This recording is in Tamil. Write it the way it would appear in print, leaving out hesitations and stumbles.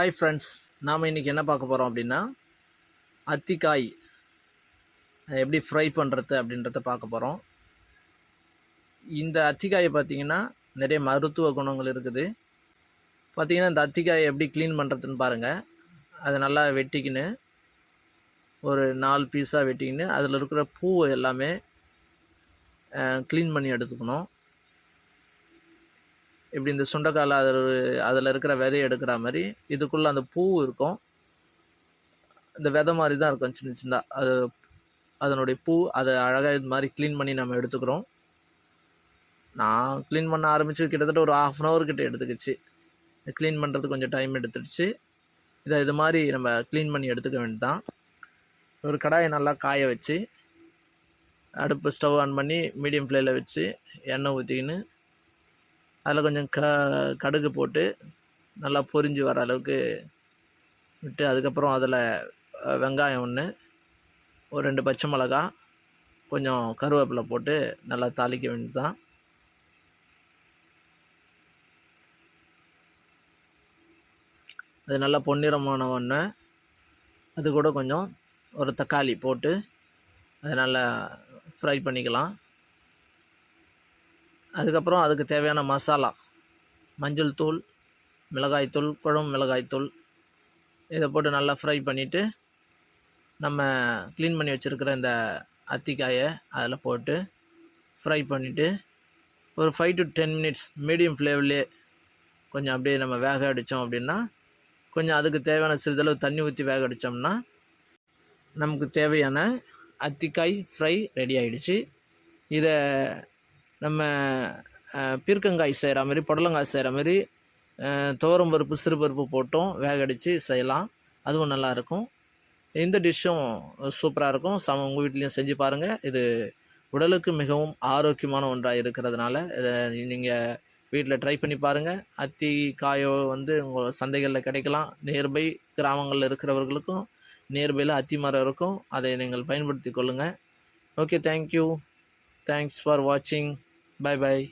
ஹாய் ஃப்ரெண்ட்ஸ், நாம் இன்றைக்கி என்ன பார்க்க போகிறோம் அப்படின்னா அத்திக்காய் எப்படி ஃப்ரை பண்ணுறது அப்படின்றத பார்க்க போகிறோம். இந்த அத்திக்காயை பார்த்திங்கன்னா நிறைய மருத்துவ குணங்கள் இருக்குது. பார்த்திங்கன்னா இந்த அத்திக்காயை எப்படி க்ளீன் பண்ணுறதுன்னு பாருங்கள். அதை நல்லா வெட்டிக்கின்னு ஒரு 4 பீஸாக வெட்டிக்கின்னு அதில் இருக்கிற பூ எல்லாமே க்ளீன் பண்ணி எடுத்துக்கணும். இப்படி இந்த சுண்டைக்காயில் அதில் இருக்கிற விதையை எடுக்கிற மாதிரி இதுக்குள்ளே அந்த பூ இருக்கும். இந்த விதை மாதிரி தான் இருக்கும் சின்ன சின்னதாக. அதனுடைய பூ அதை அழகாக இது மாதிரி க்ளீன் பண்ணி நம்ம எடுத்துக்கிறோம். நான் க்ளீன் பண்ண ஆரம்பித்து கிட்டத்தட்ட ஒரு 1/2 hour கிட்ட எடுத்துக்கிச்சு. க்ளீன் பண்ணுறதுக்கு கொஞ்சம் டைம் எடுத்துடுச்சு. இது மாதிரி நம்ம க்ளீன் பண்ணி எடுத்துக்க வேண்டியதான். ஒரு கடாயை நல்லா காய வச்சு அடுப்பு ஸ்டவ் ஆன் பண்ணி மீடியம் ஃப்ளேமில் வச்சு எண்ணெய் ஊற்றிக்கின்னு அதில் கொஞ்சம் கடுகு போட்டு நல்லா பொரிஞ்சு வர அளவுக்கு விட்டு, அதுக்கப்புறம் அதில் வெங்காயம் 1, ஒரு 2 பச்சை மிளகா, கொஞ்சம் கருவேப்பிலை போட்டு நல்லா தாளிக்க வேண்டியது தான். அது நல்லா பொன்னிறமான ஒன்று. அது கூட கொஞ்சம் ஒரு தக்காளி போட்டு அதை நல்லா ஃப்ரை பண்ணிக்கலாம். அதுக்கப்புறம் அதுக்கு தேவையான மசாலா, மஞ்சள் தூள், மிளகாய்த்தூள், குழம்பு மிளகாய்த்தூள் இதை போட்டு நல்லா ஃப்ரை பண்ணிவிட்டு நம்ம க்ளீன் பண்ணி வச்சுருக்கிற இந்த அத்திக்காயை அதில் போட்டு ஃப்ரை பண்ணிவிட்டு ஒரு 5 to 10 minutes மீடியம் ஃப்ளேம்லேயே கொஞ்சம் அப்படியே நம்ம வேக அடித்தோம் அப்படின்னா, கொஞ்சம் அதுக்கு தேவையான சிறிதளவு தண்ணி ஊற்றி வேக அடித்தோம்னா நமக்கு தேவையான அத்திக்காய் ஃப்ரை ரெடி ஆகிடுச்சு. இதை நம்ம பீர்க்கங்காய் செய்கிற மாதிரி, புடலங்காய் செய்கிற மாதிரி துவரம் பருப்பு, சிறுபருப்பு போட்டும் வேக அடித்து செய்யலாம். அதுவும் நல்லாயிருக்கும். இந்த டிஷ்ஷும் சூப்பராக இருக்கும். உங்கள் வீட்லேயும் செஞ்சு பாருங்கள். இது உடலுக்கு மிகவும் ஆரோக்கியமான ஒன்றாக இருக்கிறதுனால இதை நீங்கள் வீட்டில் ட்ரை பண்ணி பாருங்கள். அத்திக்காயோ உங்கள் சந்தைகளில் கிடைக்கலாம். நியர்பை கிராமங்களில் இருக்கிறவர்களுக்கும் நியர்பையில் அத்தி மரம் இருக்கும். அதை நீங்கள் பயன்படுத்தி கொள்ளுங்கள். Okay, thank you. தேங்க்ஸ் ஃபார் வாட்சிங். Bye bye.